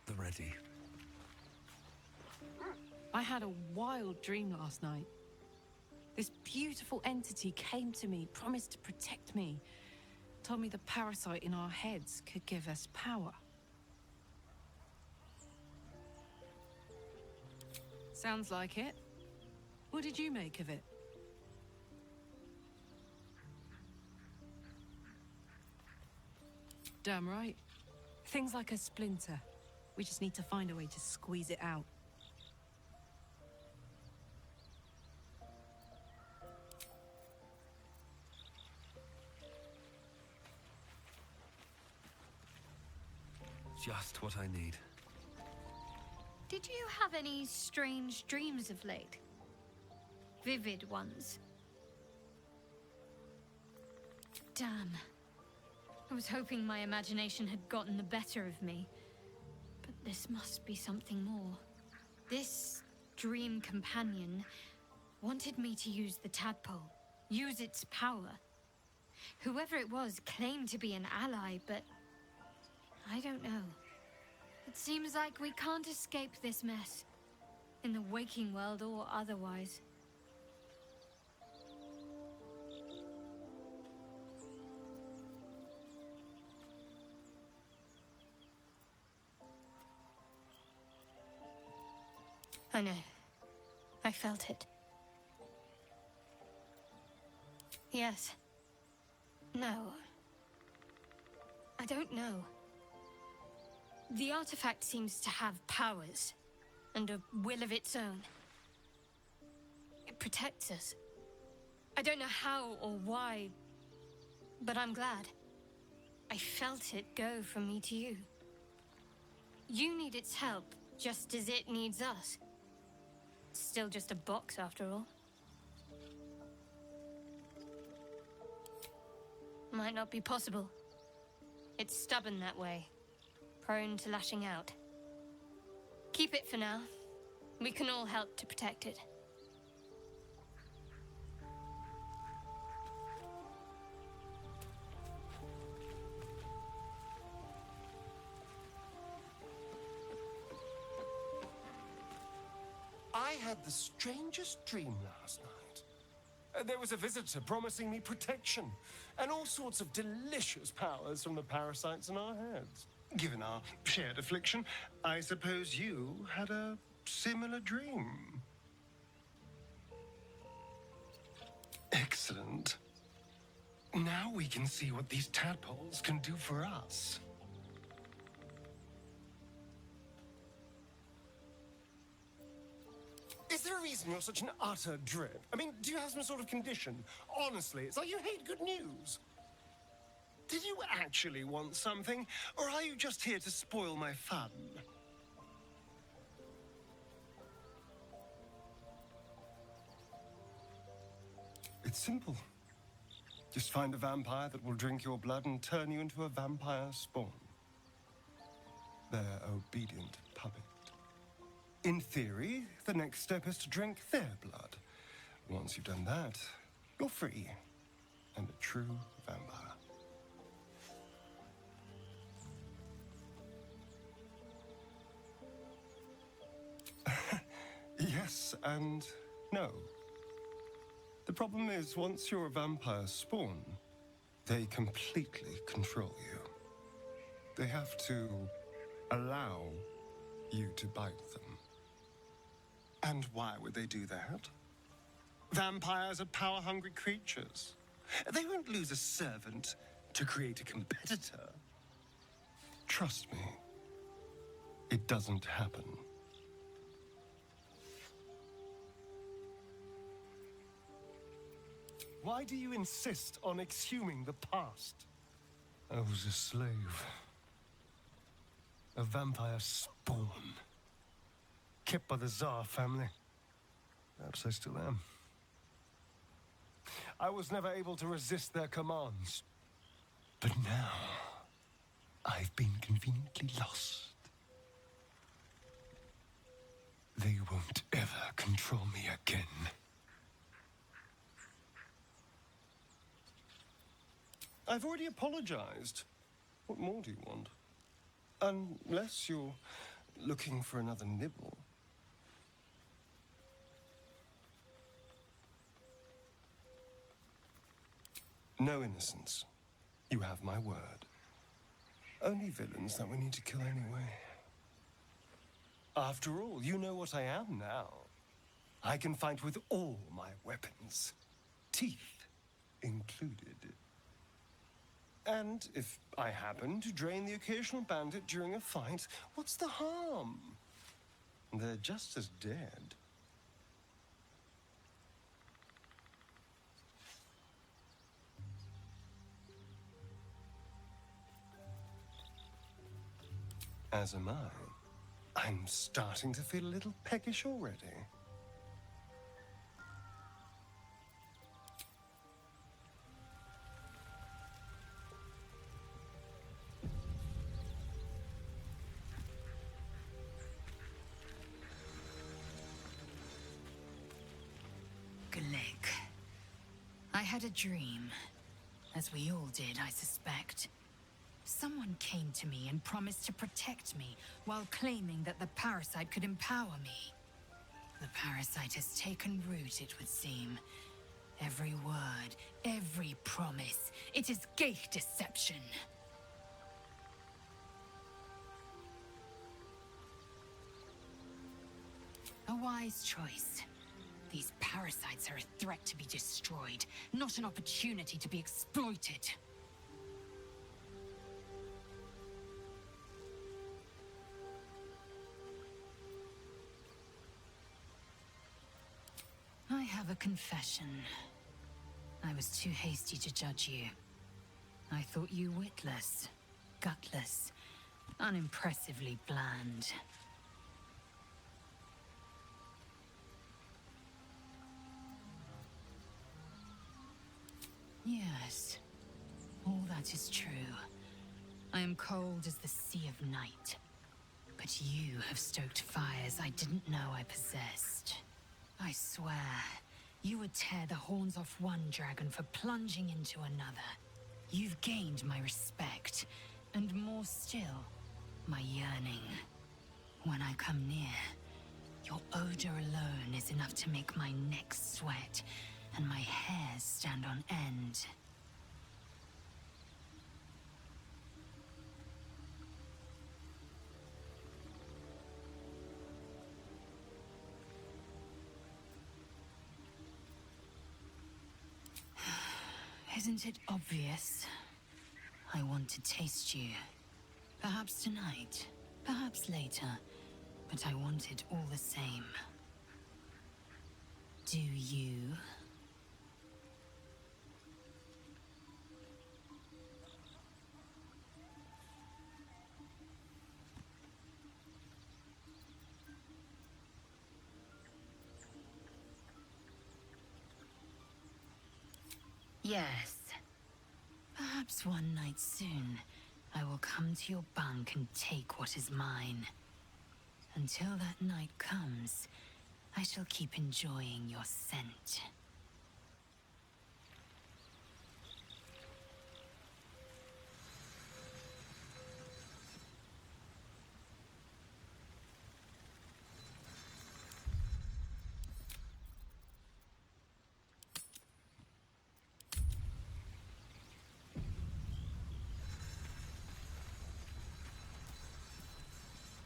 the ready. I had a wild dream last night. This beautiful entity came to me, promised to protect me, told me the parasite in our heads could give us power. Sounds like it. What did you make of it? Damn right. Things like a splinter. We just need to find a way to squeeze it out. Just what I need. Did you have any strange dreams of late? Vivid ones? Damn. I was hoping my imagination had gotten the better of me. But this must be something more. This dream companion wanted me to use the tadpole, use its power. Whoever it was claimed to be an ally, but I don't know. It seems like we can't escape this mess, in the waking world or otherwise. I know. I felt it. Yes. No. I don't know. The artifact seems to have powers, and a will of its own. It protects us. I don't know how or why, but I'm glad. I felt it go from me to you. You need its help, just as it needs us. It's still just a box, after all. Might not be possible. It's stubborn that way. Prone to lashing out. Keep it for now. We can all help to protect it. I had the strangest dream last night. There was a visitor promising me protection and all sorts of delicious powers from the parasites in our heads. Given our shared affliction, I suppose you had a similar dream. Excellent. Now we can see what these tadpoles can do for us. Is there a reason you're such an utter drip? I mean, do you have some sort of condition? Honestly, it's like you hate good news. Did you actually want something, or are you just here to spoil my fun? It's simple. Just find a vampire that will drink your blood and turn you into a vampire spawn. Their obedient puppet. In theory, the next step is to drink their blood. Once you've done that, you're free and a true vampire. Yes and no. The problem is, once you're a vampire spawn, they completely control you. They have to allow you to bite them. And why would they do that? Vampires are power-hungry creatures. They won't lose a servant to create a competitor. Trust me, it doesn't happen. Why do you insist on exhuming the past? I was a slave. A vampire spawn. Kept by the Tsar family. Perhaps I still am. I was never able to resist their commands. But now, I've been conveniently lost. They won't ever control me again. I've already apologized. What more do you want? Unless you're looking for another nibble? No innocence. You have my word. Only villains that we need to kill anyway. After all, you know what I am now. I can fight with all my weapons, teeth included. And if I happen to drain the occasional bandit during a fight, what's the harm? They're just as dead. As am I. I'm starting to feel a little peckish already. Glick. I had a dream. As we all did, I suspect. Someone came to me and promised to protect me while claiming that the parasite could empower me. The parasite has taken root, it would seem. Every word, every promise, it is gay deception. A wise choice. These parasites are a threat to be destroyed, not an opportunity to be exploited. I have a confession. I was too hasty to judge you. I thought you witless, gutless, unimpressively bland. Yes, all that is true. I am cold as the sea of night. But you have stoked fires I didn't know I possessed. I swear, you would tear the horns off one dragon for plunging into another. You've gained my respect, and more still, my yearning. When I come near, your odor alone is enough to make my neck sweat and my hairs stand on end. Isn't it obvious? I want to taste you. Perhaps tonight, perhaps later, but I want it all the same. Do you? Yes. Perhaps one night soon, I will come to your bunk and take what is mine. Until that night comes, I shall keep enjoying your scent.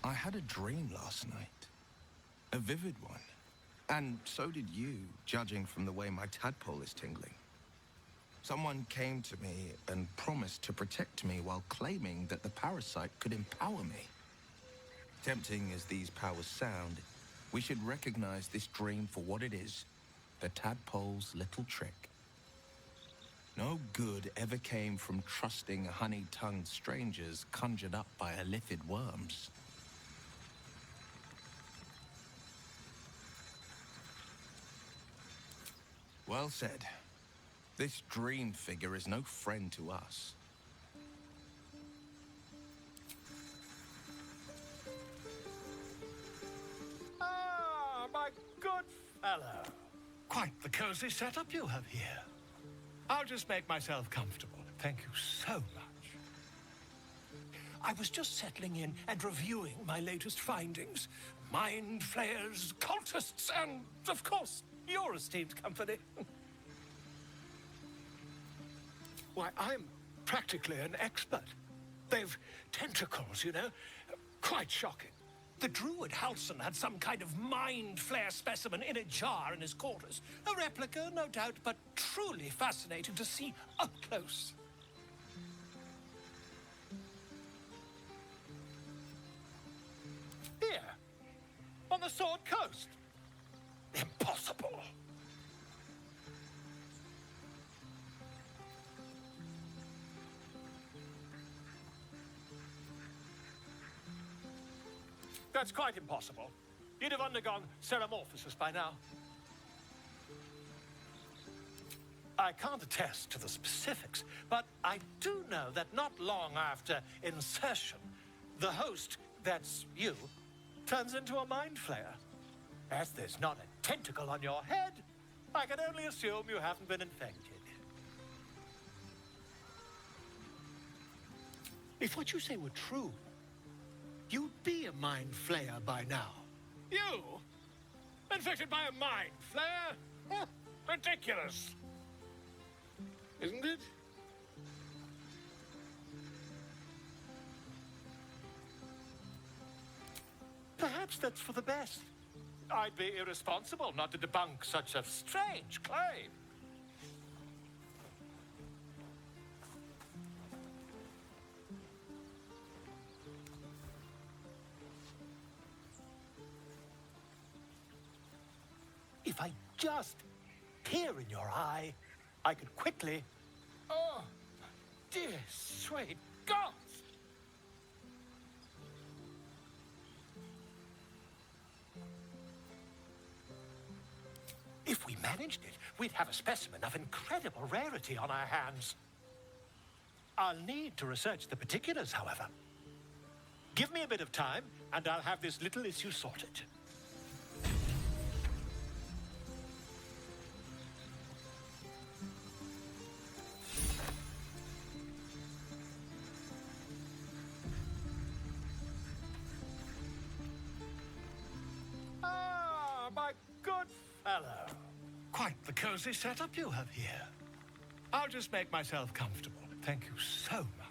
I had a dream last night. A vivid one. And so did you, judging from the way my tadpole is tingling. Someone came to me and promised to protect me while claiming that the parasite could empower me. Tempting as these powers sound, we should recognize this dream for what it is, the tadpole's little trick. No good ever came from trusting honey-tongued strangers conjured up by illithid worms. Well said. This dream figure is no friend to us. Ah, my good fellow. Quite the cozy setup you have here. I'll just make myself comfortable. Thank you so much. I was just settling in and reviewing my latest findings. Mind flayers, cultists, and, of course, your esteemed company. Why, I'm practically an expert. They've tentacles, you know? Quite shocking. The druid Halson had some kind of mind flare specimen in a jar in his quarters. A replica, no doubt, but truly fascinating to see up close. Here, on the Sword Coast. Impossible. That's quite impossible. You'd have undergone ceramorphosis by now. I can't attest to the specifics, but I do know that not long after insertion, the host, that's you, turns into a mind flayer. As there's not a tentacle on your head, I can only assume you haven't been infected. If what you say were true, you'd be a mind flayer by now. You? Infected by a mind flayer? Huh, ridiculous. Isn't it? Perhaps that's for the best. I'd be irresponsible not to debunk such a strange claim. If I just peer in your eye, I could quickly... Oh, dear sweet gods! If we managed it, we'd have a specimen of incredible rarity on our hands. I'll need to research the particulars, however. Give me a bit of time, and I'll have this little issue sorted. My good fellow. Quite the cozy setup you have here. I'll just make myself comfortable. Thank you so much.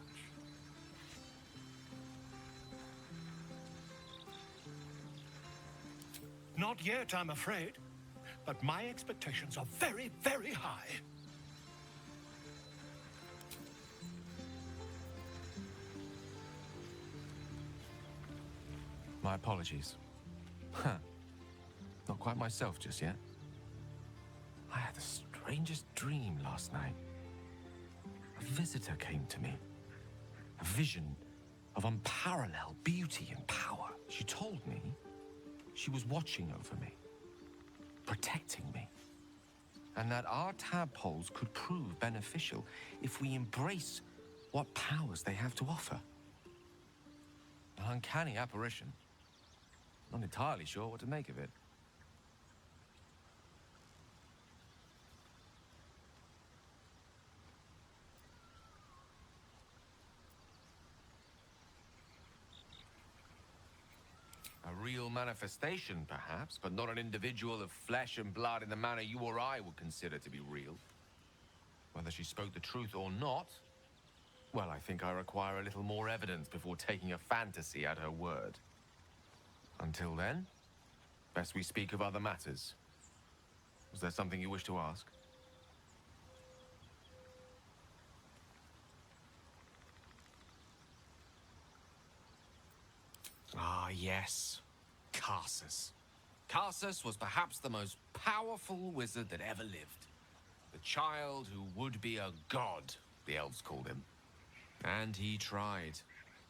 Not yet, I'm afraid. But my expectations are very, very high. My apologies. Not quite myself just yet. I had the strangest dream last night. A visitor came to me. A vision of unparalleled beauty and power. She told me she was watching over me, protecting me, and that our tadpoles could prove beneficial if we embrace what powers they have to offer. An uncanny apparition. Not entirely sure what to make of it. A real manifestation, perhaps, but not an individual of flesh and blood in the manner you or I would consider to be real. Whether she spoke the truth or not, well, I think I require a little more evidence before taking a fantasy at her word. Until then, best we speak of other matters. Was there something you wish to ask? Ah, yes. Karsus. Karsus was perhaps the most powerful wizard that ever lived. The child who would be a god, the elves called him. And he tried.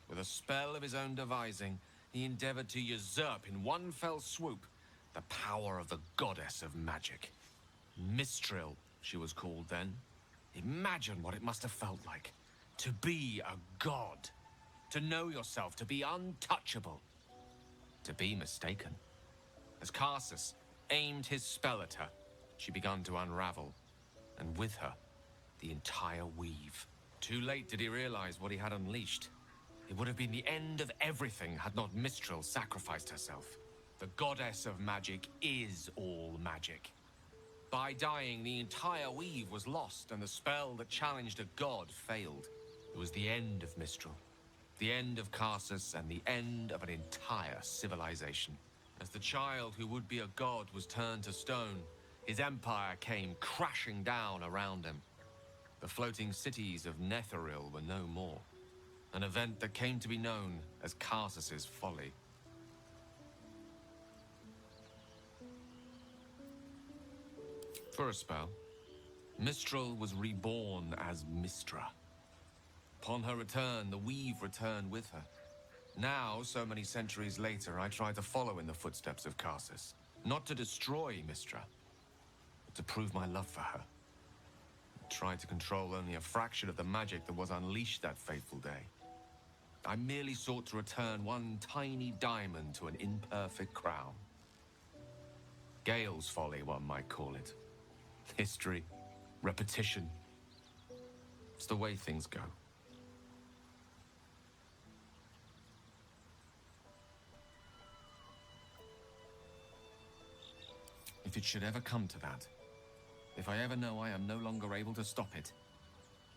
With a spell of his own devising, he endeavored to usurp in one fell swoop the power of the goddess of magic. Mistril, she was called then. Imagine what it must have felt like. To be a god. To know yourself, to be untouchable. To be mistaken. As Karsus aimed his spell at her, she began to unravel. And with her, the entire weave. Too late did he realize what he had unleashed. It would have been the end of everything had not Mistral sacrificed herself. The goddess of magic is all magic. By dying, the entire weave was lost, and the spell that challenged a god failed. It was the end of Mistral, the end of Karsus, and the end of an entire civilization. As the child who would be a god was turned to stone, his empire came crashing down around him. The floating cities of Netheril were no more. An event that came to be known as Karsus's folly. For a spell, Mistral was reborn as Mistra. Upon her return, the weave returned with her. Now, so many centuries later, I try to follow in the footsteps of Karsus. Not to destroy Mistra, but to prove my love for her. I tried to control only a fraction of the magic that was unleashed that fateful day. I merely sought to return one tiny diamond to an imperfect crown. Gale's folly, one might call it. History, repetition. It's the way things go. If it should ever come to that, if I ever know I am no longer able to stop it,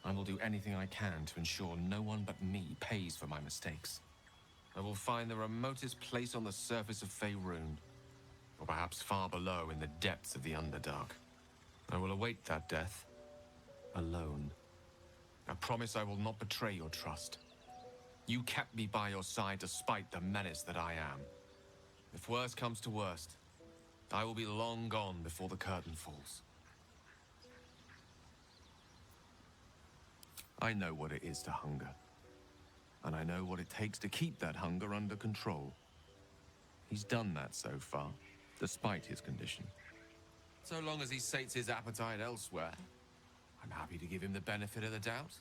I will do anything I can to ensure no one but me pays for my mistakes. I will find the remotest place on the surface of Faerun, or perhaps far below in the depths of the Underdark. I will await that death, alone. I promise I will not betray your trust. You kept me by your side despite the menace that I am. If worst comes to worst, I will be long gone before the curtain falls. I know what it is to hunger, and I know what it takes to keep that hunger under control. He's done that so far, despite his condition. So long as he sates his appetite elsewhere, I'm happy to give him the benefit of the doubt.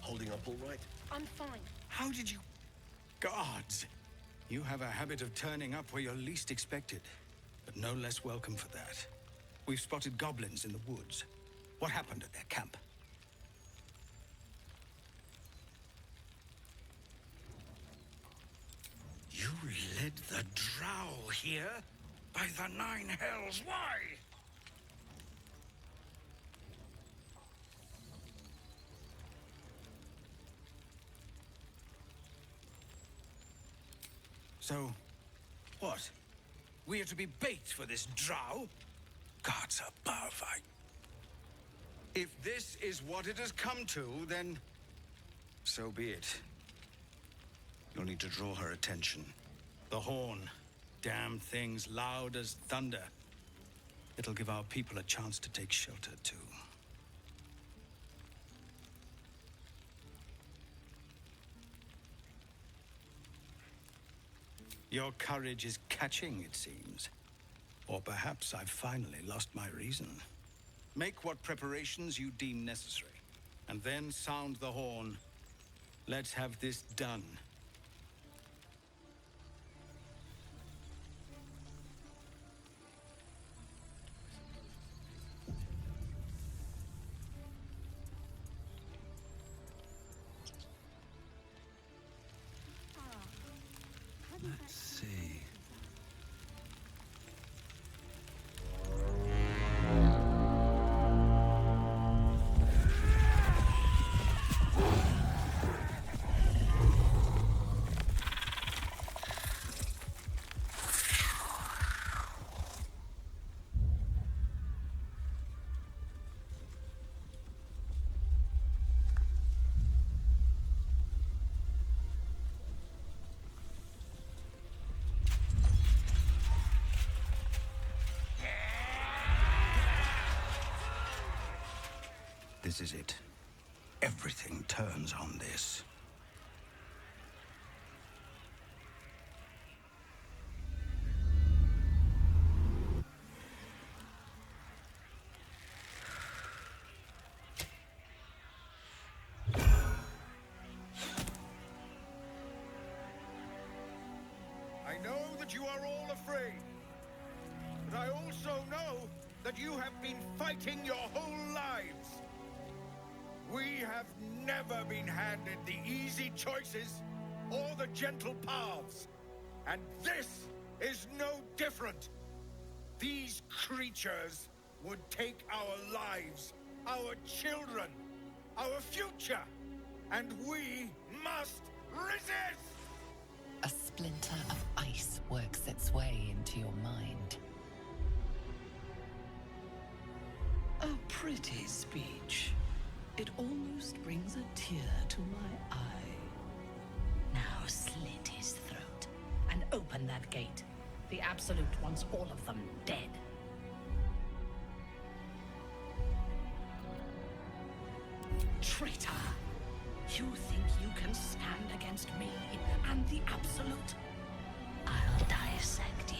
Holding up all right? I'm fine. How did you... Guards! You have a habit of turning up where you're least expected, but no less welcome for that. We've spotted goblins in the woods. What happened at their camp? You led the drow here? By the nine hells, why? So, what? We are to be bait for this drow? Gods above, If this is what it has come to, then... so be it. You'll need to draw her attention. The horn. Damn thing's loud as thunder. It'll give our people a chance to take shelter, too. Your courage is catching, it seems. Or perhaps I've finally lost my reason. Make what preparations you deem necessary, and then sound the horn. Let's have this done. Let's see. This is it. Everything turns on this. I know that you are all afraid, but I also know that you have been fighting your whole lives. We have never been handed the easy choices or the gentle paths. And this is no different. These creatures would take our lives, our children, our future, and we must resist! A splinter of ice works its way into your mind. A pretty speech. It almost brings a tear to my eye. Now slit his throat and open that gate. The Absolute wants all of them dead. Traitor! You think you can stand against me and the Absolute? I'll dissect you.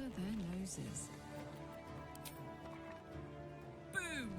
Under their noses. Boom!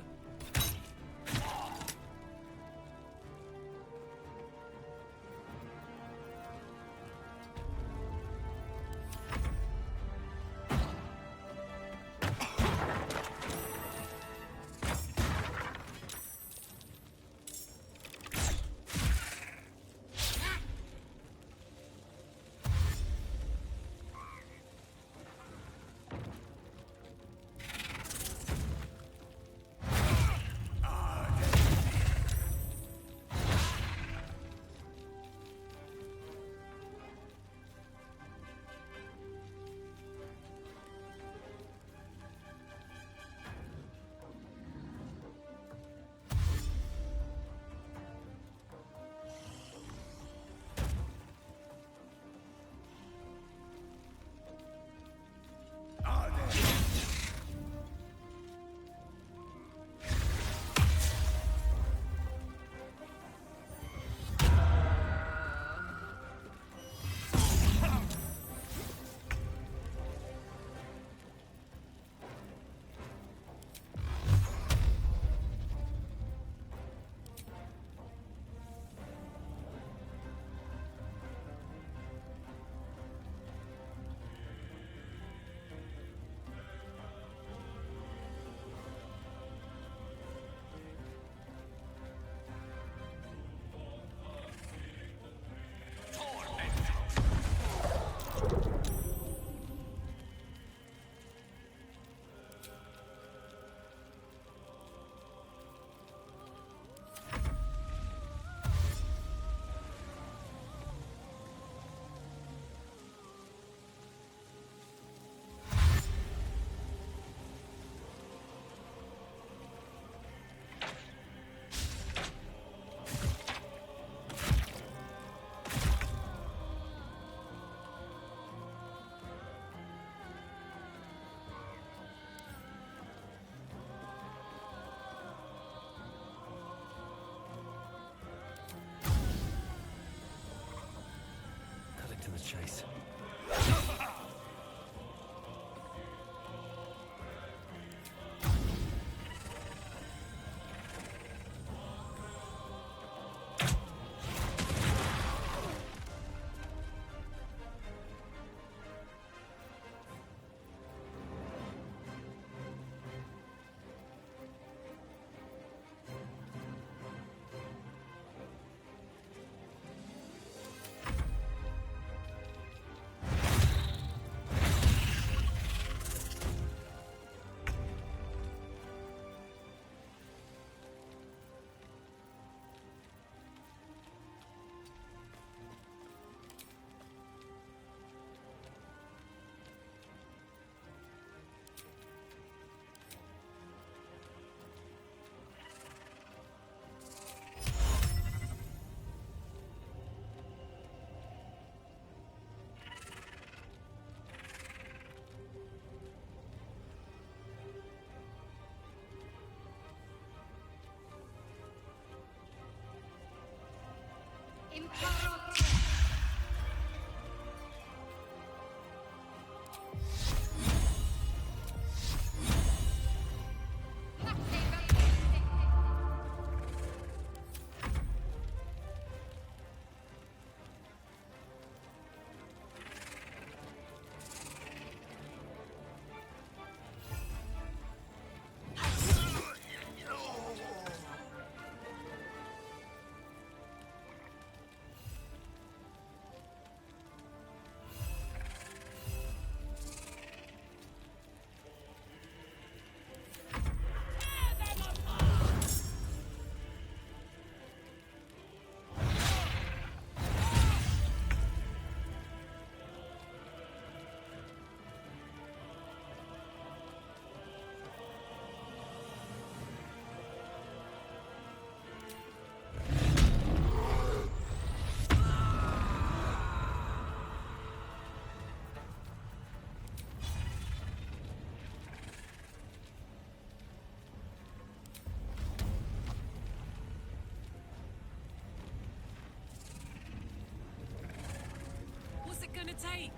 To the chase. What's it gonna take?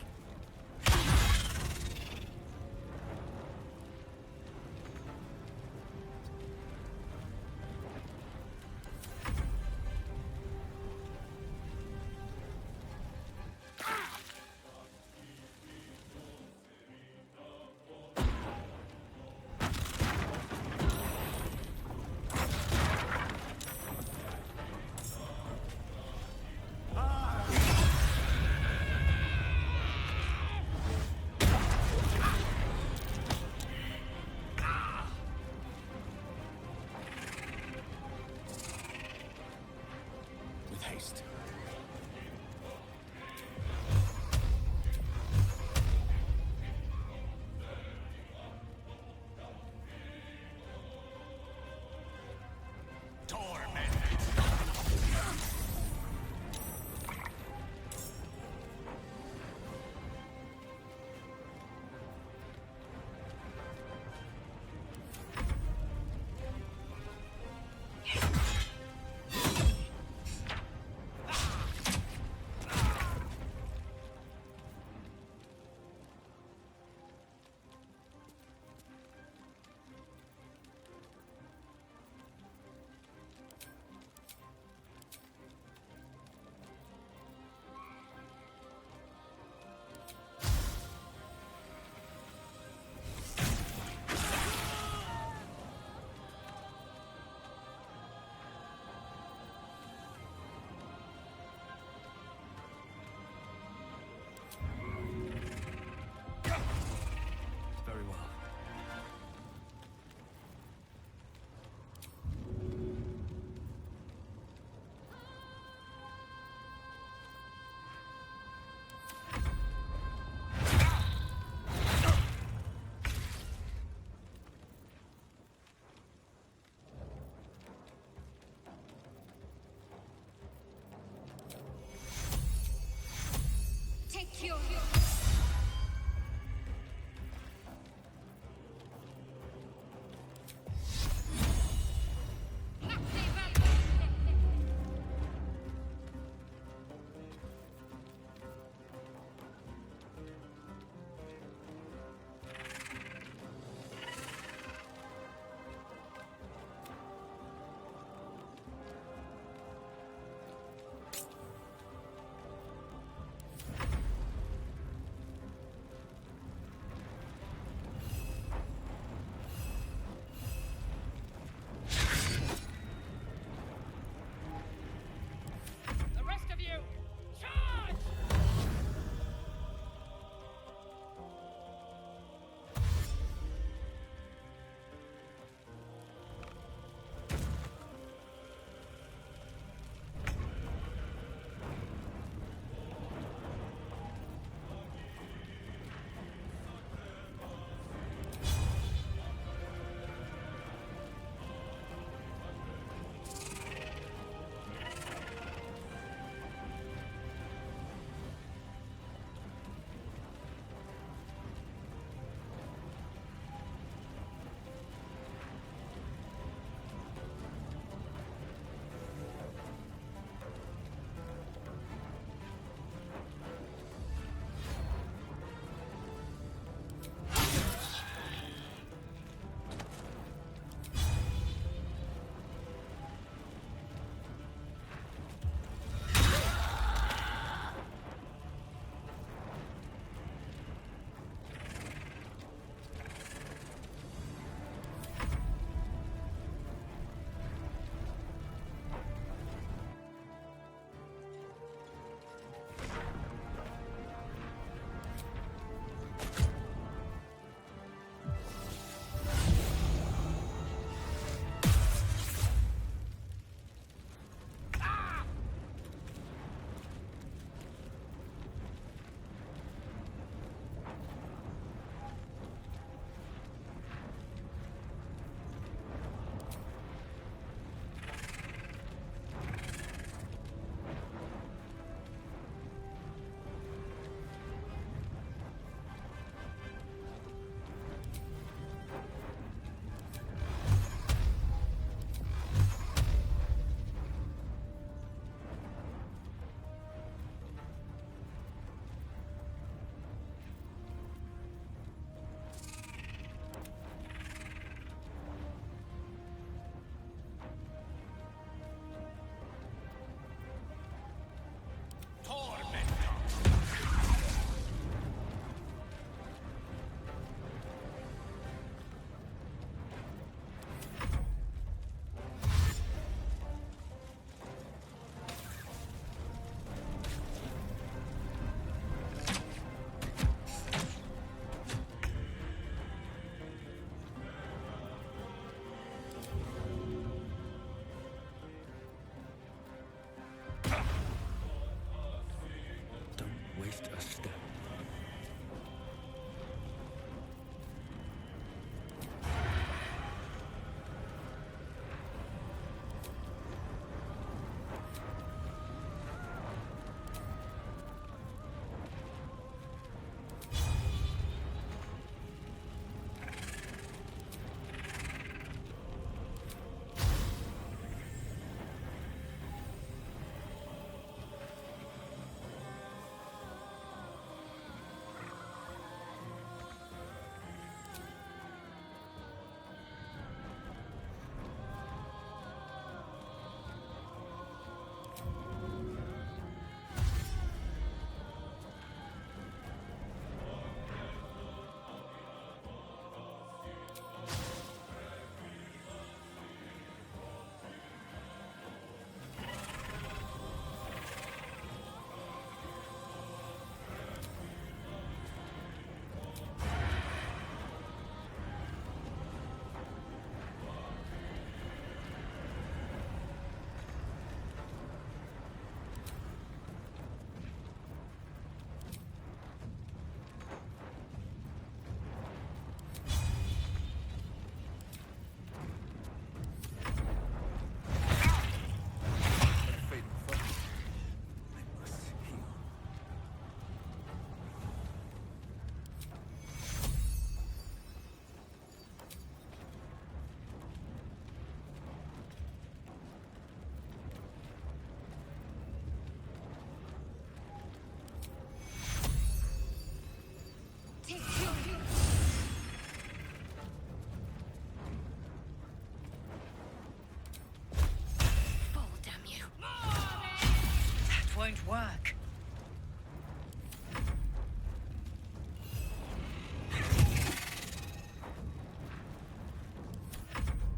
won't work.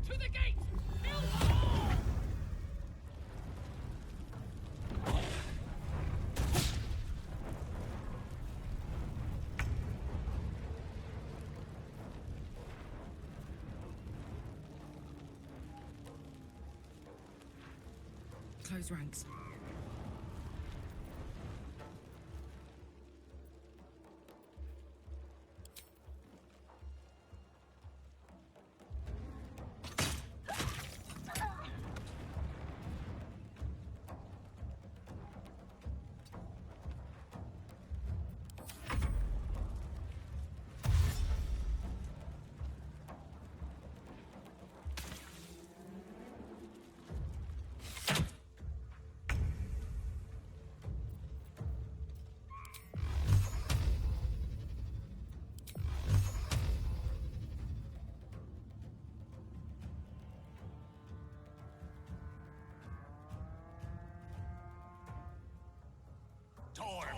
To the gate! Build the wall! Close ranks. Torment!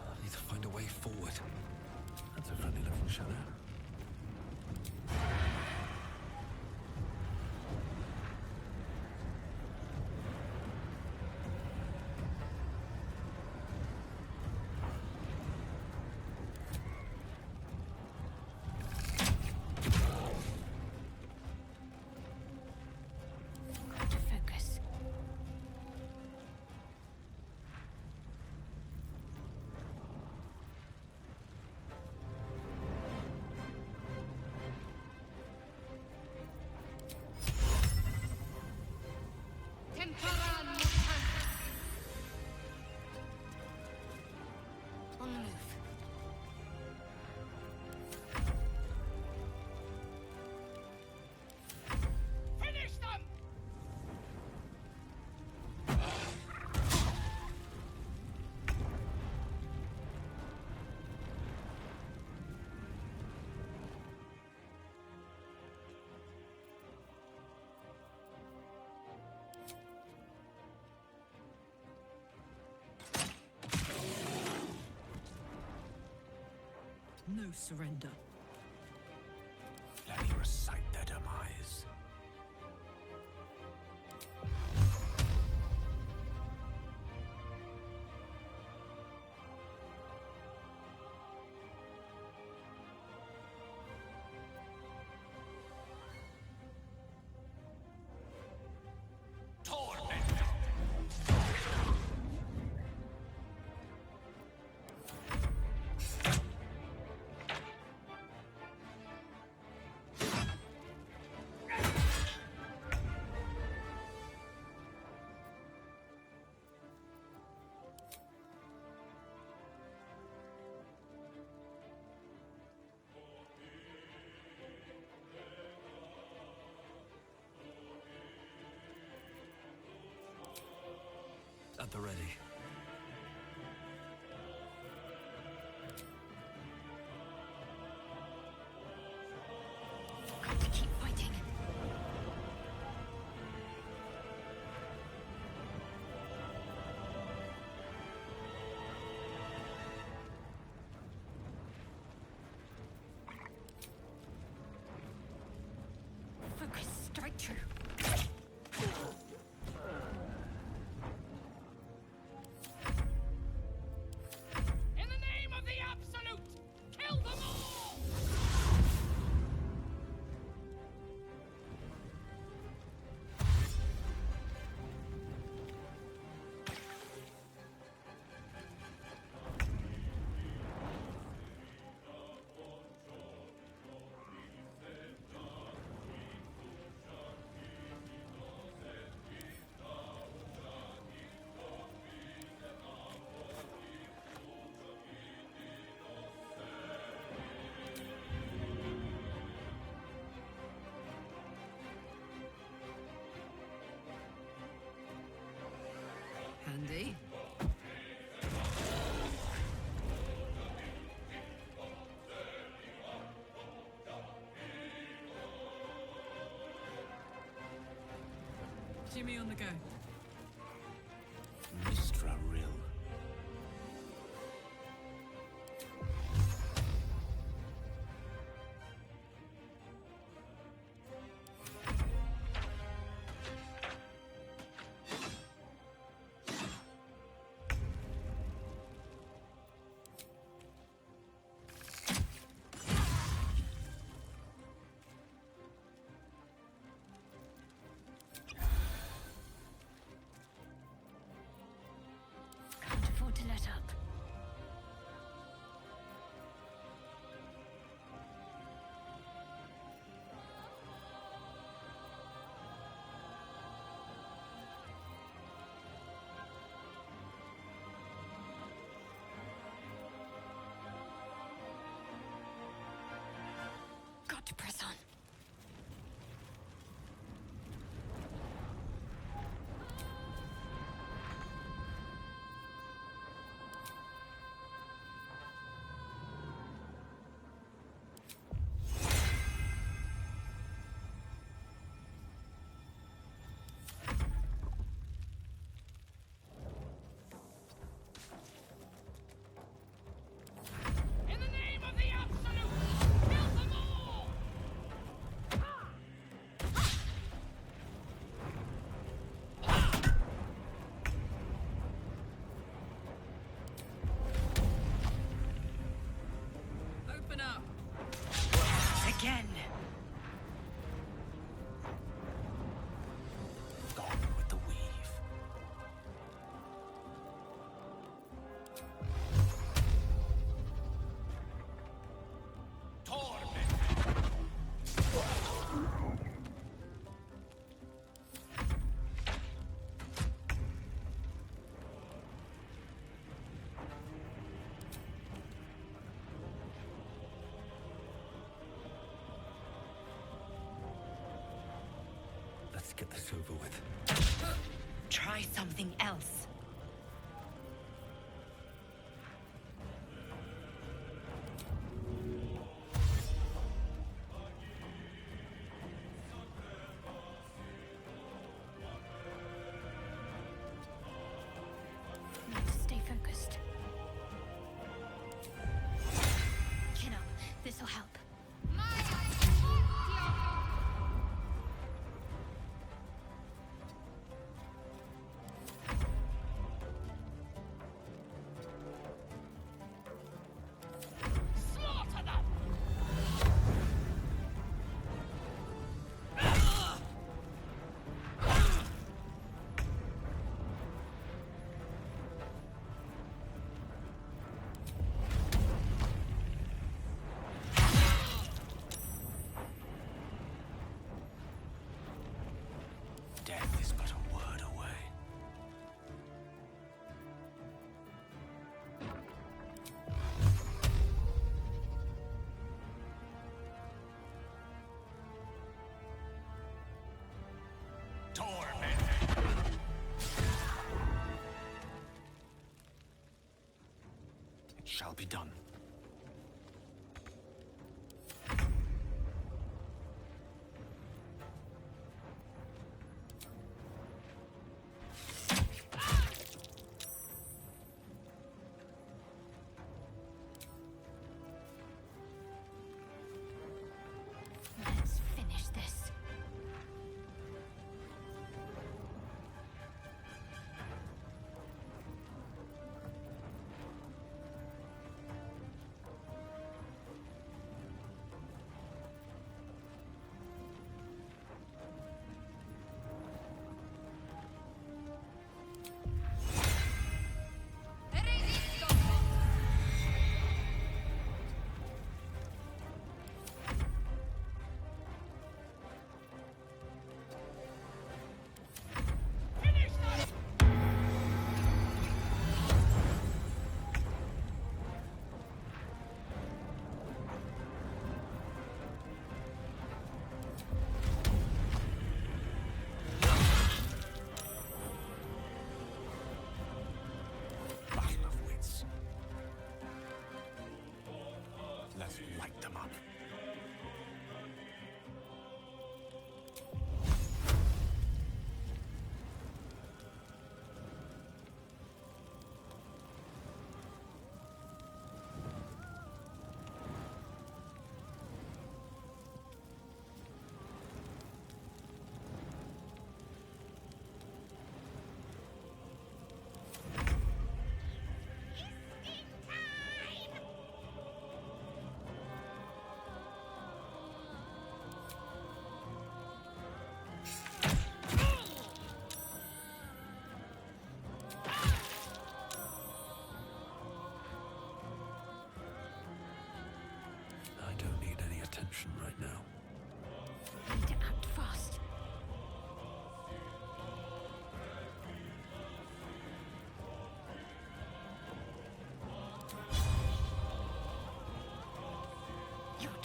I need to find a way forward. That's a funny looking shadow. Got to focus. On the move. Finish them! No surrender. Let me recite their demise. Torment! At the ready. Got to keep fighting. Focus, strike true. In the name of the Absolute, kill them all! Jimmy on the go. Mistra Rill. Can't afford to let up. Got to press on. In the name of the Absolute, kill them all! Open up. Again. Gone with the weave. Let's get this over with. Try something else. Need to stay focused. Chin up. This'll help. Slaughter them! Death is but a word away. It shall be done. Let's finish this. Battle of wits. Let's light them up.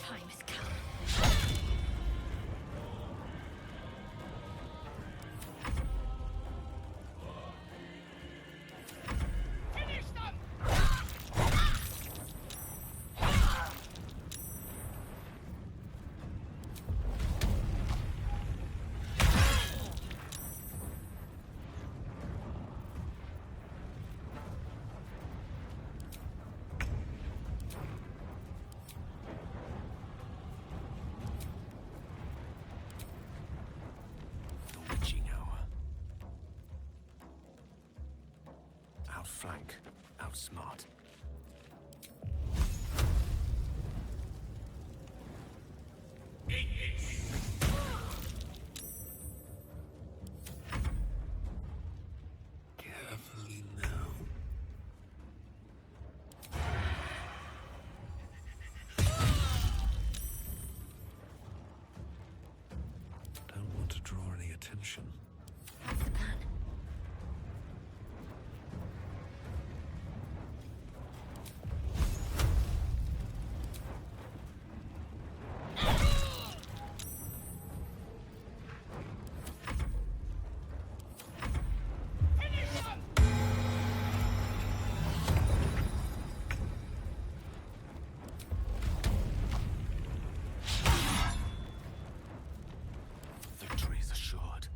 time has come. Outflank, outsmart. Carefully now. Don't want to draw any attention. What's the plan? Victory is assured.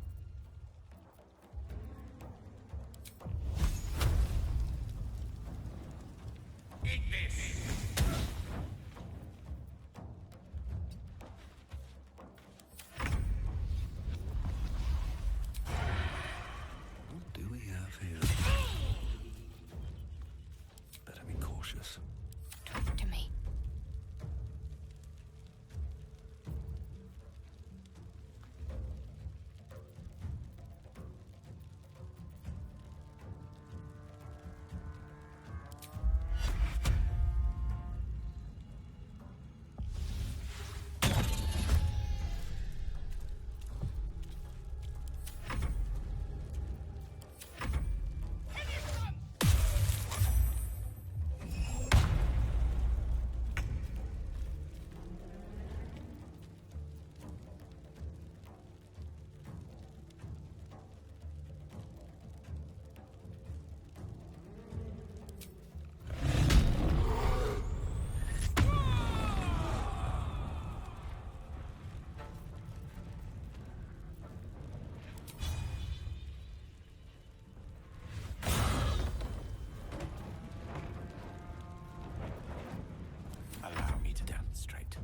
What do we have here? Better be cautious. Talk to me. Allow me to demonstrate.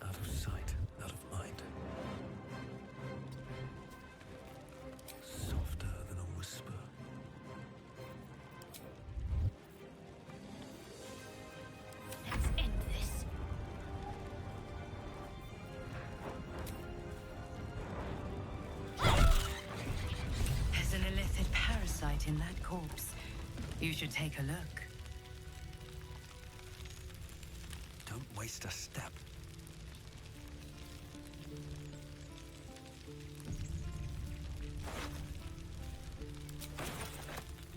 Out of sight, out of mind. Softer than a whisper. Let's end this. There's an illithid parasite in that corpse. You should take a look. Don't waste a step.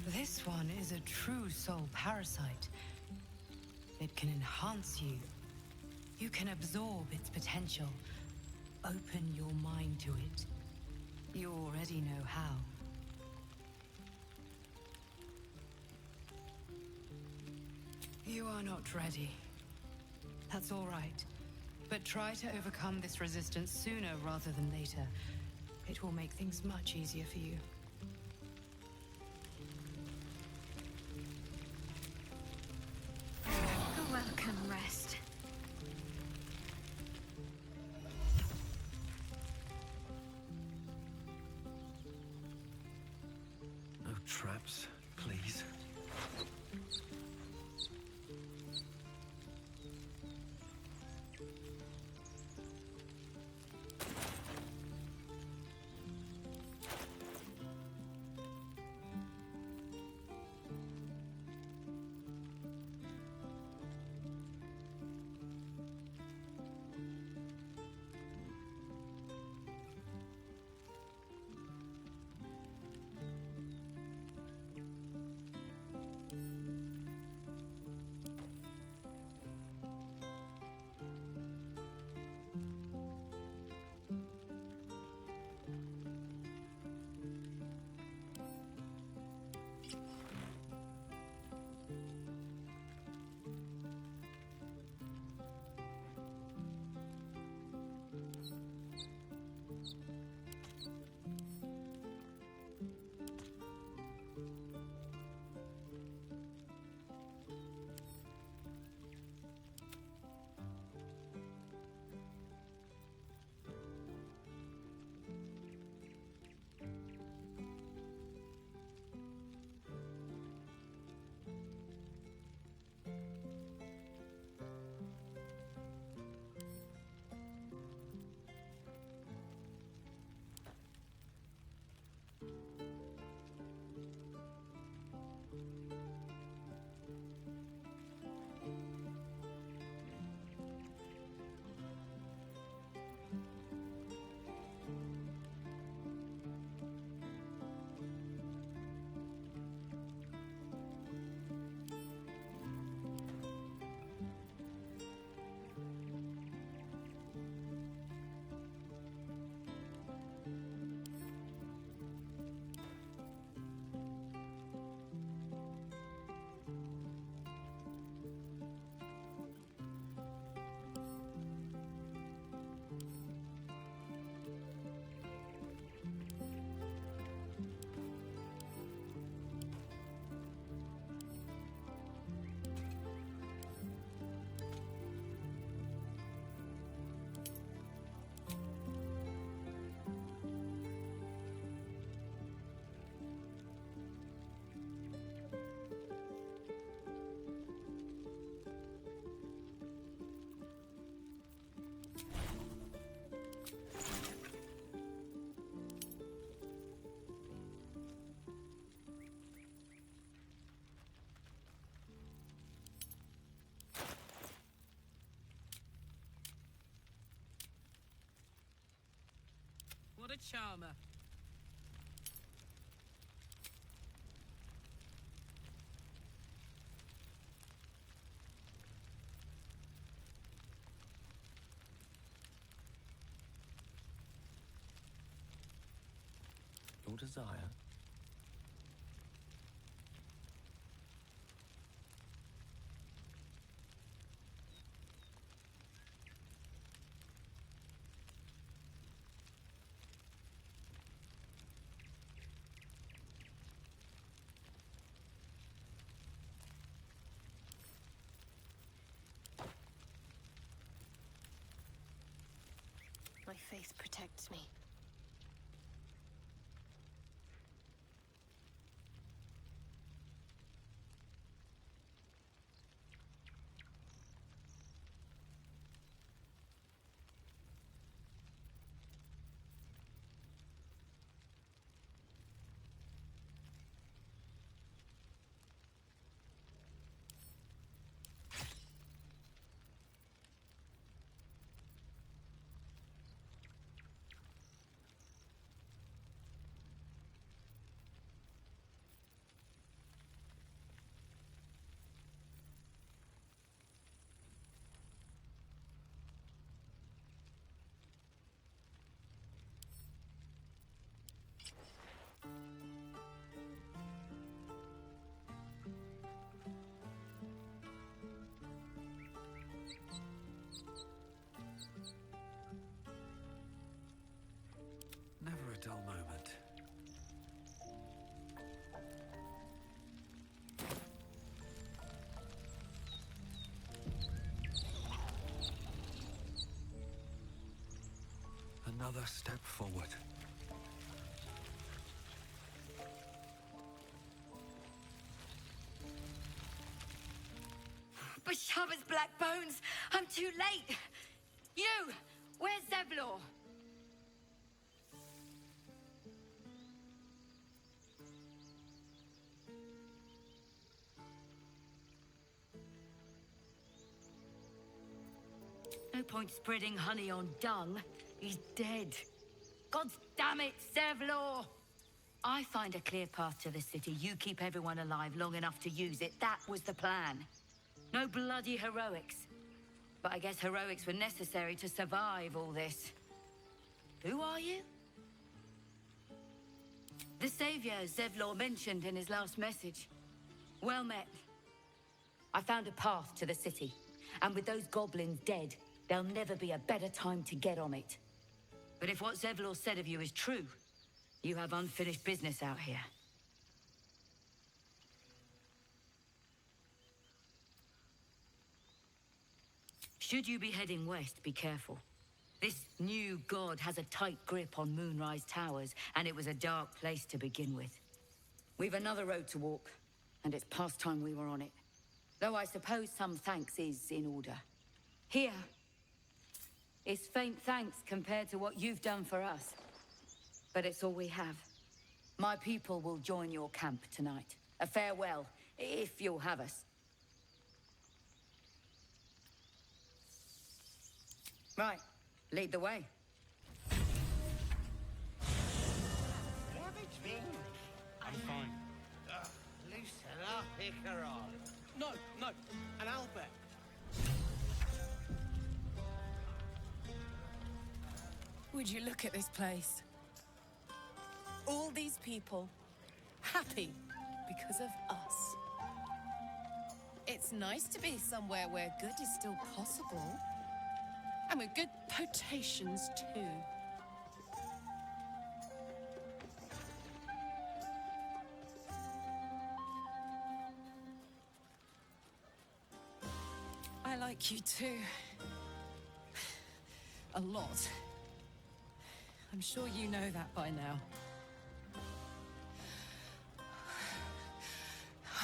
This one is a true soul parasite. It can enhance you. You can absorb its potential. Open your mind to it. You already know how. You are not ready. That's all right. But try to overcome this resistance sooner rather than later. It will make things much easier for you. A welcome rest. No traps, please. What a charmer. Your desire. My faith protects me. Never a dull moment. Another step forward. Bashaba's black bones! I'm too late! You! Where's Zevlor? No point spreading honey on dung. He's dead. God damn it, Zevlor! I find a clear path to the city. You keep everyone alive long enough to use it. That was the plan. No bloody heroics. But I guess heroics were necessary to survive all this. Who are you? The savior Zevlor mentioned in his last message. Well met. I found a path to the city, and with those goblins dead, there'll never be a better time to get on it. But if what Zevlor said of you is true, you have unfinished business out here. Should you be heading west, be careful. This new god has a tight grip on Moonrise Towers, and it was a dark place to begin with. We've another road to walk, and it's past time we were on it. Though I suppose some thanks is in order. Here is faint thanks compared to what you've done for us. But it's all we have. My people will join your camp tonight. A farewell, if you'll have us. Right, lead the way. It's been. I'm fine. Lucilla, pick her on. No, an Albert. Would you look at this place? All these people, happy because of us. It's nice to be somewhere where good is still possible. And with good potations, too. I like you too. A lot. I'm sure you know that by now.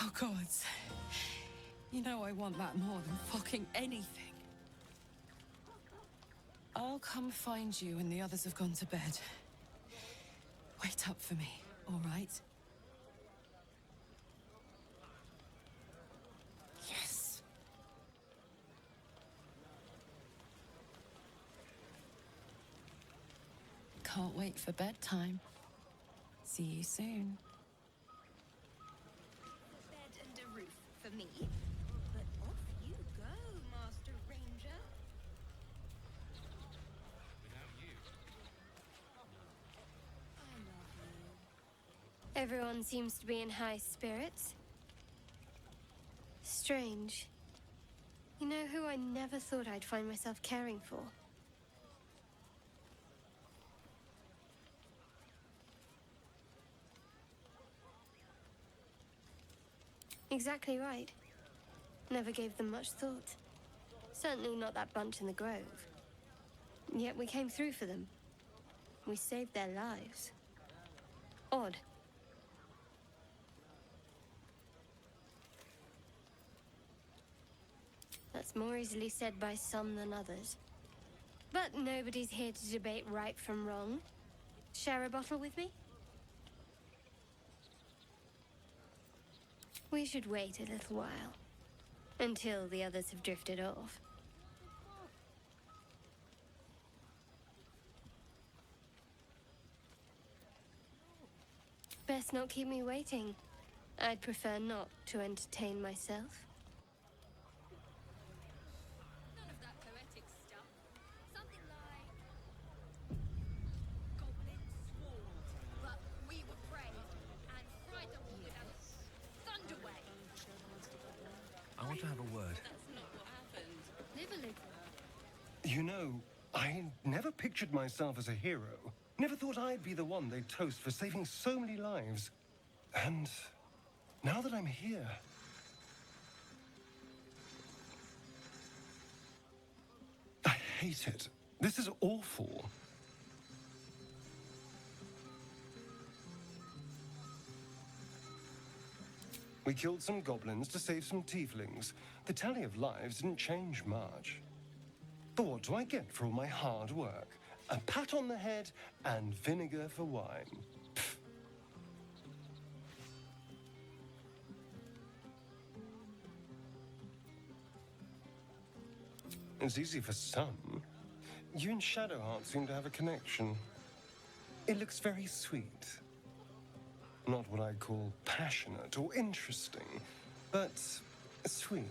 Oh, gods. You know I want that more than fucking anything. I'll come find you when the others have gone to bed. Wait up for me, all right? Yes. Can't wait for bedtime. See you soon. Bed and a roof for me. But off you go, Master Ranger. Everyone seems to be in high spirits. Strange. You know who I never thought I'd find myself caring for? Exactly right. Never gave them much thought. Certainly not that bunch in the grove. Yet we came through for them. We saved their lives. Odd. That's more easily said by some than others. But nobody's here to debate right from wrong. Share a bottle with me? We should wait a little while. Until the others have drifted off. Best not keep me waiting. I'd prefer not to entertain myself. None of that poetic stuff. Something like... Goblins swarmed, but we were brave and fried them all with a thunder wave. I want to have a word. That's not what happened. Live a little. You know, I never pictured myself as a hero. Never thought I'd be the one they'd toast for saving so many lives. And now that I'm here... I hate it. This is awful. We killed some goblins to save some tieflings. The tally of lives didn't change much. But what do I get for all my hard work? A pat on the head and vinegar for wine. Pfft. It's easy for some. You and Shadowheart seem to have a connection. It looks very sweet. Not what I'd call passionate or interesting, but sweet.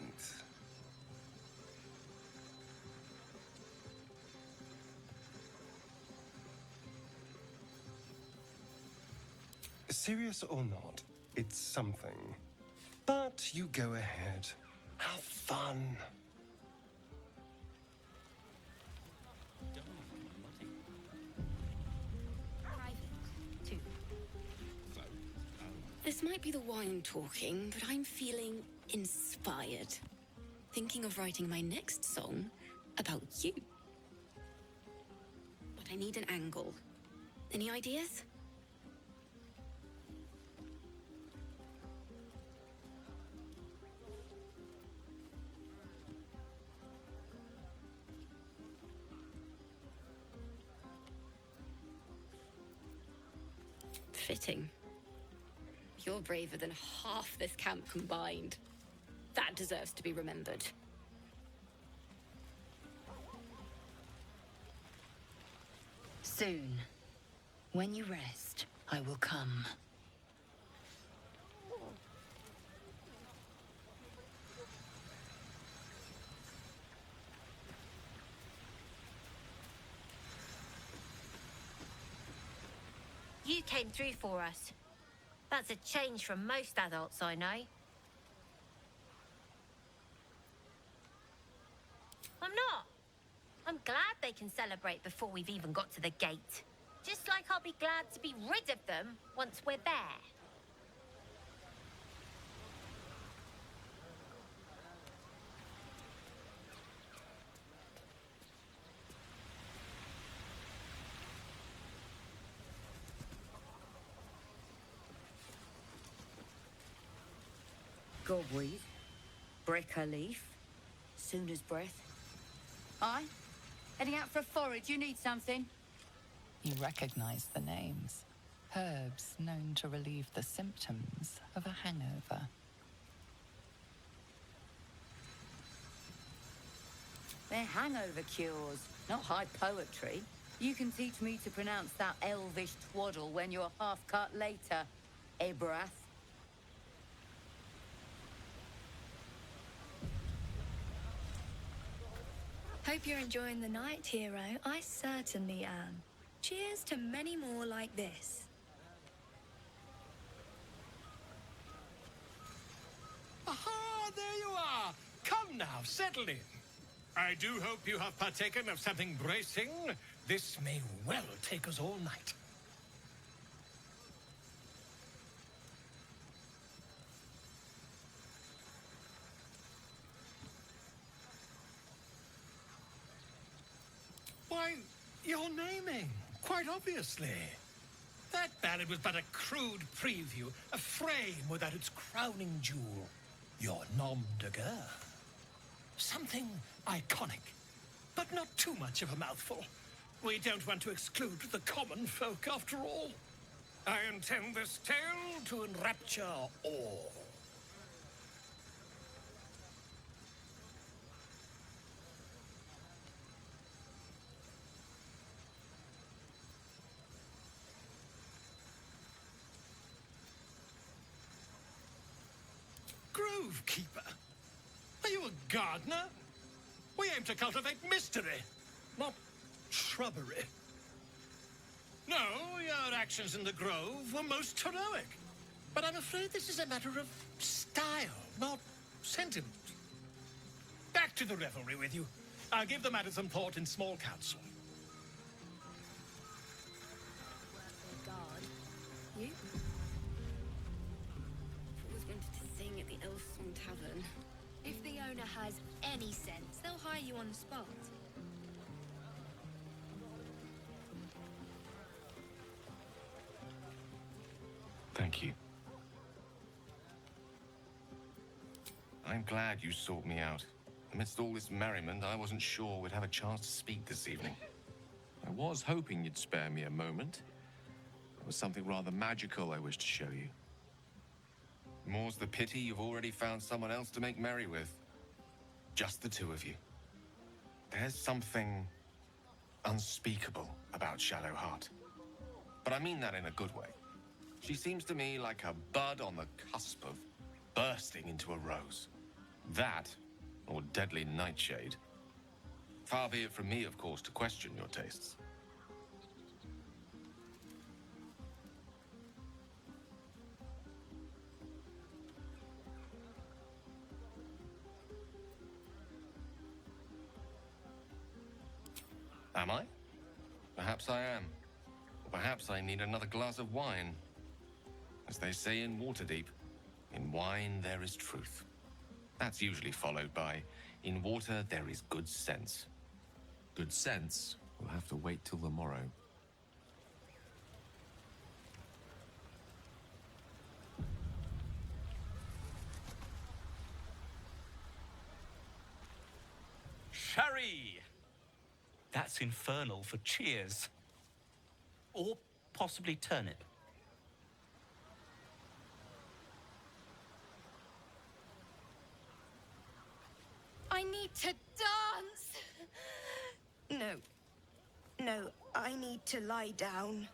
Serious or not, it's something. But you go ahead. Have fun. This might be the wine talking, but I'm feeling inspired. Thinking of writing my next song about you. But I need an angle. Any ideas? Fitting. You're braver than half this camp combined. That deserves to be remembered. Soon, when you rest, I will come. You came through for us. That's a change from most adults I know. I'm not. I'm glad they can celebrate before we've even got to the gate. Just like I'll be glad to be rid of them once we're there. Gobweed, breaker leaf, Sooner's breath. Aye? Heading out for a forage, you need something? You recognize the names. Herbs known to relieve the symptoms of a hangover. They're hangover cures, not high poetry. You can teach me to pronounce that elvish twaddle when you're half cut later, Ebrath. Hope you're enjoying the night, hero. I certainly am. Cheers to many more like this. Aha, there you are. Come now, settle in. I do hope you have partaken of something bracing. This may well take us all night. Why, you're naming, quite obviously. That ballad was but a crude preview, a frame without its crowning jewel. Your nom de guerre. Something iconic, but not too much of a mouthful. We don't want to exclude the common folk, after all. I intend this tale to enrapture all. Grove Keeper? Are you a gardener? We aim to cultivate mystery, not shrubbery. No, your actions in the grove were most heroic. But I'm afraid this is a matter of style, not sentiment. Back to the revelry with you. I'll give the matter some thought in small council. Guard. You? Always wanted to sing at the Elf Song Tavern. If the owner has any sense, they'll hire you on the spot. Thank you. I'm glad you sought me out. Amidst all this merriment, I wasn't sure we'd have a chance to speak this evening. I was hoping you'd spare me a moment. There was something rather magical I wished to show you. More's the pity you've already found someone else to make merry with. Just the two of you. There's something unspeakable about Shadowheart. But I mean that in a good way. She seems to me like a bud on the cusp of bursting into a rose. That, or deadly nightshade. Far be it from me, of course, to question your tastes. Am I? Perhaps I am. Or perhaps I need another glass of wine. As they say in Waterdeep, in wine there is truth. That's usually followed by, in water there is good sense. Good sense will have to wait till the morrow. Sherry! That's infernal for cheers. Or possibly turnip. I need to dance! No. No, I need to lie down.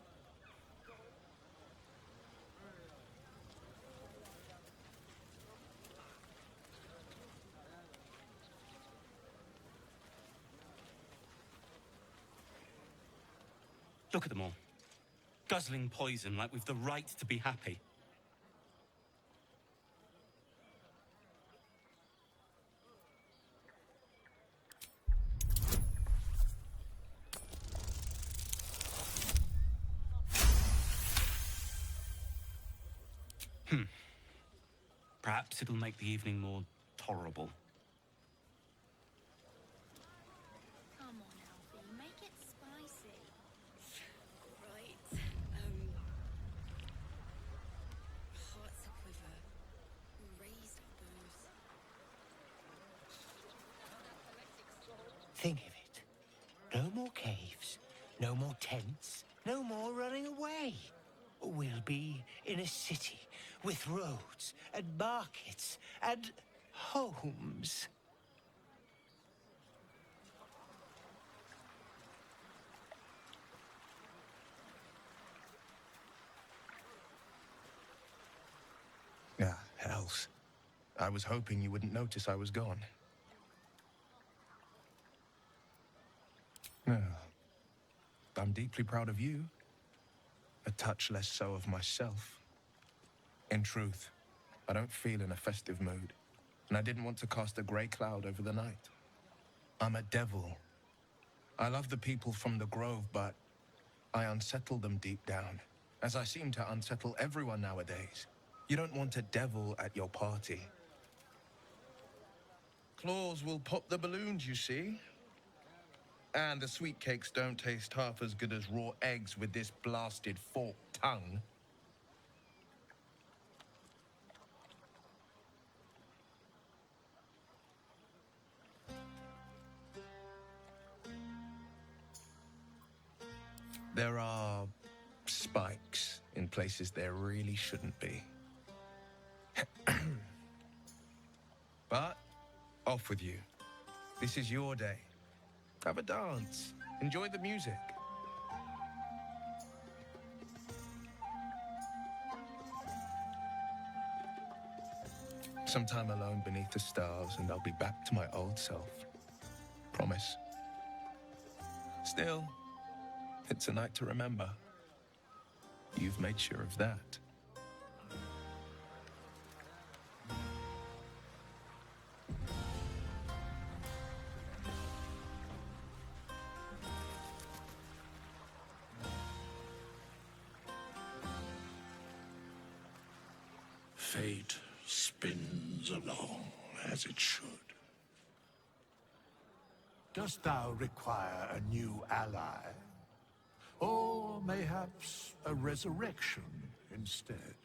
Look at them all. Guzzling poison like we've the right to be happy. Perhaps it'll make the evening more tolerable. Come on, Alfie, make it spicy. Right. Hearts a quiver. Raised bows. Think of it. No more caves, no more tents, no more running away. We'll be in a city with roads and markets and homes. Ah, hells. I was hoping you wouldn't notice I was gone. No. I'm deeply proud of you. A touch less so of myself. In truth, I don't feel in a festive mood, and I didn't want to cast a grey cloud over the night. I'm a devil. I love the people from the Grove, but I unsettle them deep down, as I seem to unsettle everyone nowadays. You don't want a devil at your party. Claws will pop the balloons, you see. And the sweet cakes don't taste half as good as raw eggs with this blasted forked tongue. There are spikes in places there really shouldn't be. But off with you. This is your day. Have a dance. Enjoy the music. Some time alone beneath the stars, and I'll be back to my old self. Promise. Still, it's a night to remember. You've made sure of that. Fate spins along as it should. Dost thou require a new ally? Or mayhaps a resurrection instead?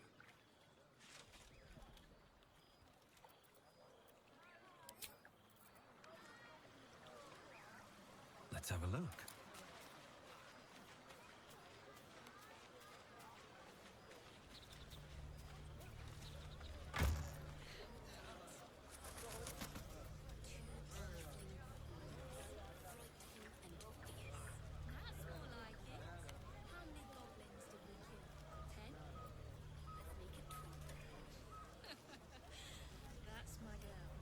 Let's have a look. That's my girl.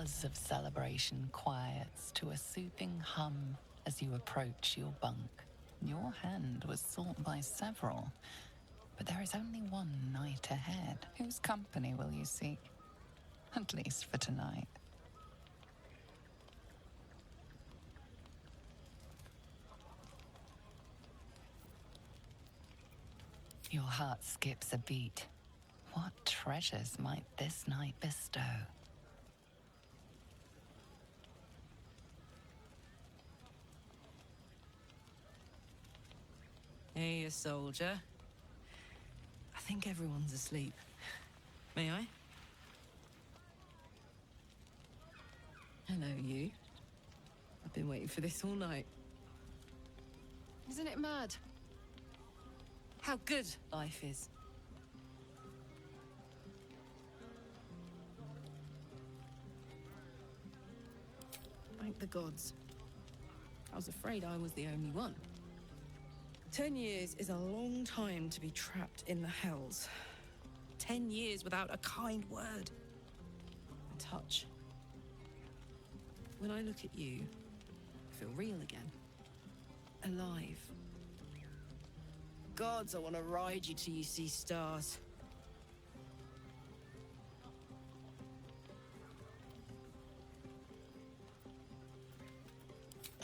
buzz of celebration quiets to a soothing hum as you approach your bunk. Your hand was sought by several, but there is only one night ahead. Whose company will you seek? At least for tonight. Your heart skips a beat. What treasures might this night bestow? Hey, a soldier. I think everyone's asleep. May I? Hello, you. I've been waiting for this all night. Isn't it mad? How good life is. Thank the gods. I was afraid I was the only one. 10 years is a long time to be trapped in the hells. 10 years without a kind word. A touch. When I look at you, I feel real again. Alive. Gods, I want to ride you till you see stars.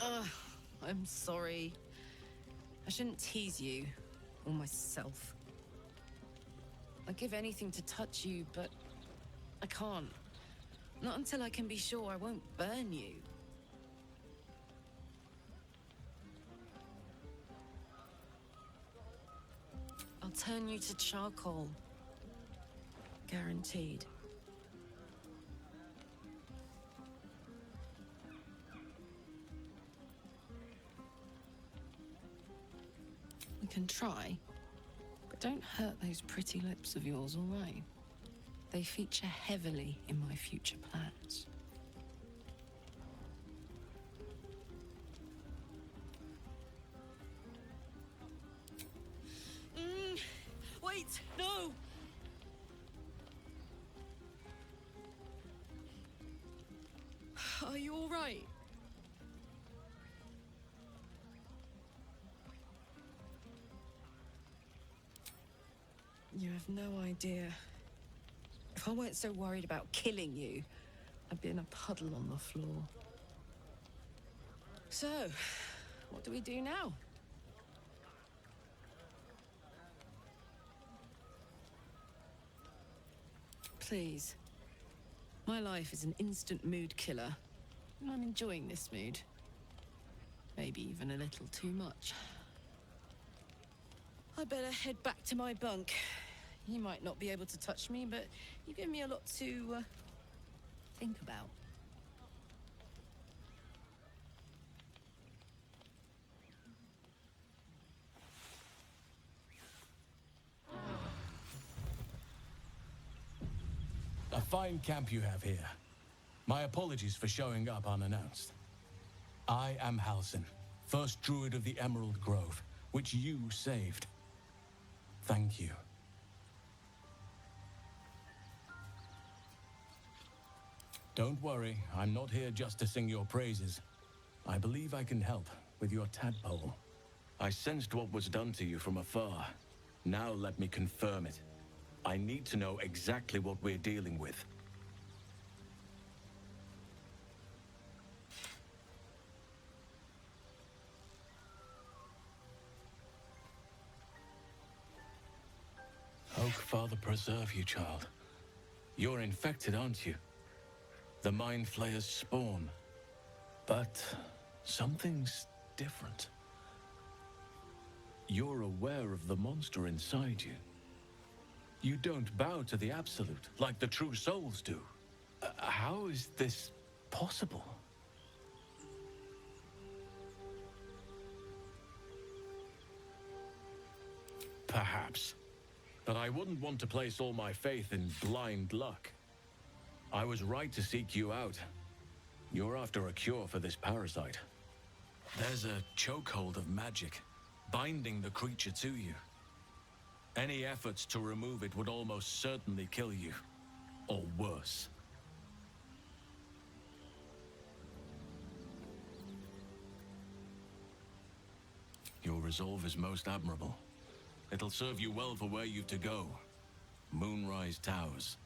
I'm sorry. I shouldn't tease you, or myself. I'd give anything to touch you, but I can't. Not until I can be sure I won't burn you. I'll turn you to charcoal. Guaranteed. We can try, but don't hurt those pretty lips of yours, all right? They feature heavily in my future plans. Wait, no! Are you all right? You have no idea. If I weren't so worried about killing you, I'd be in a puddle on the floor. So, what do we do now? Please. My life is an instant mood killer, and I'm enjoying this mood. Maybe even a little too much. I better head back to my bunk. You might not be able to touch me, but you give me a lot to think about. A fine camp you have here. My apologies for showing up unannounced. I am Halsin, first druid of the Emerald Grove, which you saved. Thank you. Don't worry, I'm not here just to sing your praises. I believe I can help with your tadpole. I sensed what was done to you from afar. Now let me confirm it. I need to know exactly what we're dealing with. Oak Father preserve you, child. You're infected, aren't you? The Mind Flayer's spawn. But something's different. You're aware of the monster inside you. You don't bow to the Absolute, like the true souls do. How is this possible? Perhaps. But I wouldn't want to place all my faith in blind luck. I was right to seek you out. You're after a cure for this parasite. There's a chokehold of magic, binding the creature to you. Any efforts to remove it would almost certainly kill you. Or worse. Your resolve is most admirable. It'll serve you well for where you've to go. Moonrise Towers.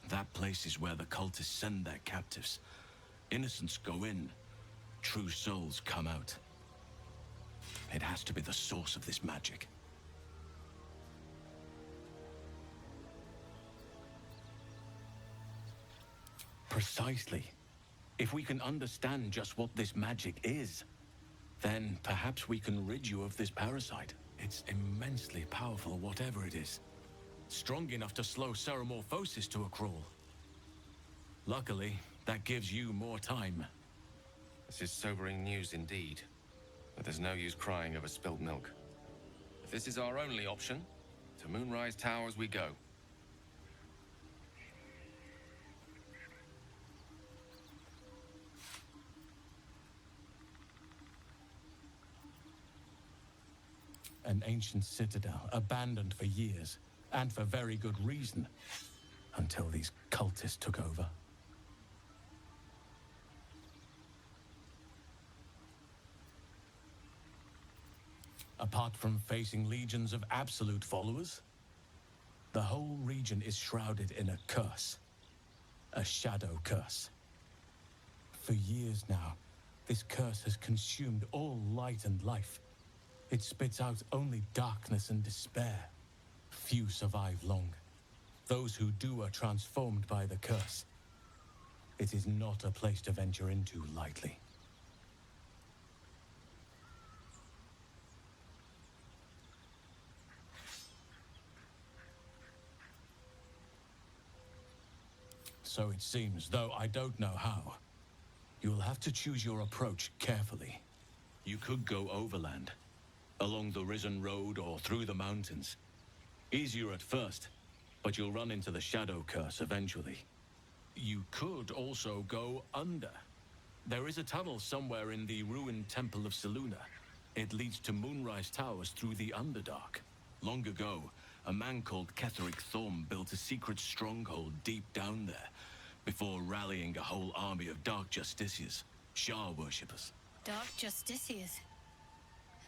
That place is where the cultists send their captives. Innocents go in. True souls come out. It has to be the source of this magic. Precisely. If we can understand just what this magic is, then perhaps we can rid you of this parasite. It's immensely powerful, whatever it is. Strong enough to slow ceremorphosis to a crawl. Luckily, that gives you more time. This is sobering news indeed. But there's no use crying over spilt milk. If this is our only option, to Moonrise Towers we go. An ancient citadel, abandoned for years, and for very good reason, until these cultists took over. Apart from facing legions of absolute followers, the whole region is shrouded in a curse. A shadow curse. For years now, this curse has consumed all light and life. It spits out only darkness and despair. Few survive long. Those who do are transformed by the curse. It is not a place to venture into lightly. So it seems, though I don't know how. You'll have to choose your approach carefully. You could go overland, along the Risen Road or through the mountains. Easier at first, but you'll run into the Shadow Curse eventually. You could also go under. There is a tunnel somewhere in the ruined Temple of Selûne. It leads to Moonrise Towers through the Underdark. Long ago, a man called Ketheric Thorm built a secret stronghold deep down there, before rallying a whole army of Dark Justiciars, Shah worshippers. Dark Justiciars.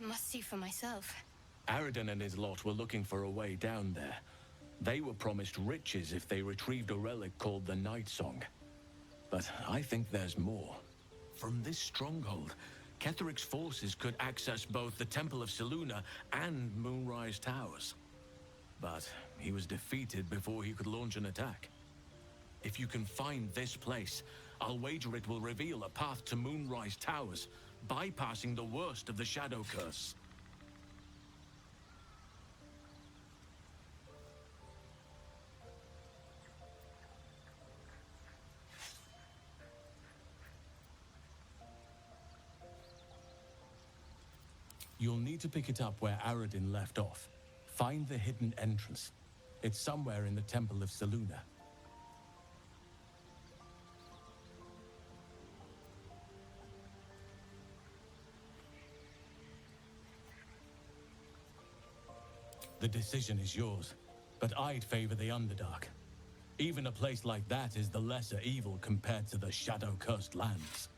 I must see for myself. Aradin and his lot were looking for a way down there. They were promised riches if they retrieved a relic called the Night Song. But I think there's more. From this stronghold, Ketheric's forces could access both the Temple of Selûne and Moonrise Towers. But he was defeated before he could launch an attack. If you can find this place, I'll wager it will reveal a path to Moonrise Towers, bypassing the worst of the Shadow Curse. You'll need to pick it up where Aradin left off. Find the hidden entrance. It's somewhere in the Temple of Selûne. The decision is yours, but I'd favor the Underdark. Even a place like that is the lesser evil compared to the shadow-cursed lands.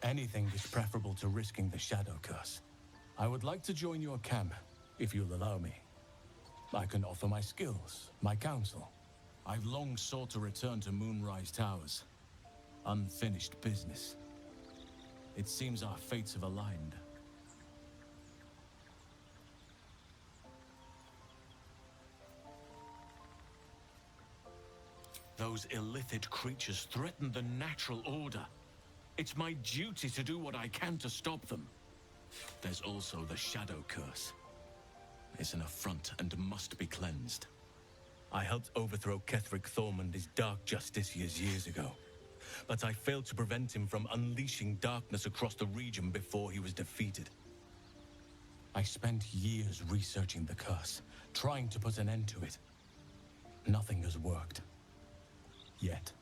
Anything is preferable to risking the Shadow Curse. I would like to join your camp, if you'll allow me. I can offer my skills, my counsel. I've long sought to return to Moonrise Towers. Unfinished business. It seems our fates have aligned. Those illithid creatures threaten the natural order. It's my duty to do what I can to stop them. There's also the Shadow Curse. It's an affront and must be cleansed. I helped overthrow Ketheric Thorm and his Dark Justiciars years ago, but I failed to prevent him from unleashing darkness across the region before he was defeated. I spent years researching the curse, trying to put an end to it. Nothing has worked. Yet.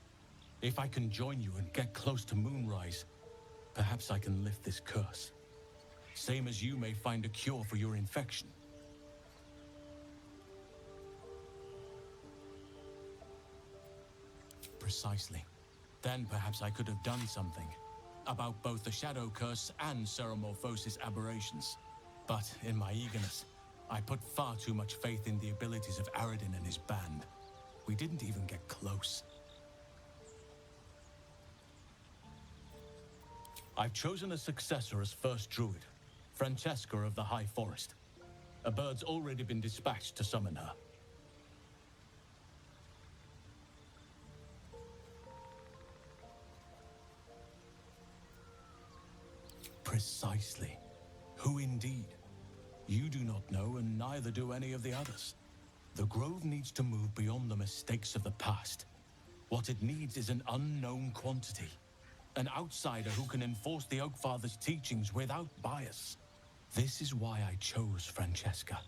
If I can join you and get close to Moonrise, perhaps I can lift this curse. Same as you may find a cure for your infection. Precisely. Then perhaps I could have done something. about both the Shadow Curse and Ceremorphosis aberrations. But in my eagerness, I put far too much faith in the abilities of Aradin and his band. We didn't even get close. I've chosen a successor as first druid, Francesca of the High Forest. A bird's already been dispatched to summon her. Precisely. Who indeed? You do not know, and neither do any of the others. The Grove needs to move beyond the mistakes of the past. What it needs is an unknown quantity. An outsider who can enforce the Oakfather's teachings without bias. This is why I chose Francesca.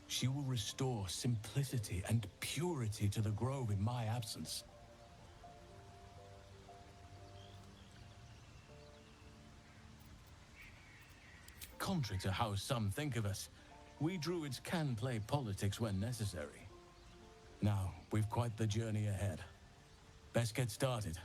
She will restore simplicity and purity to the Grove in my absence. Contrary to how some think of us, we druids can play politics when necessary. Now, we've quite the journey ahead. Best get started.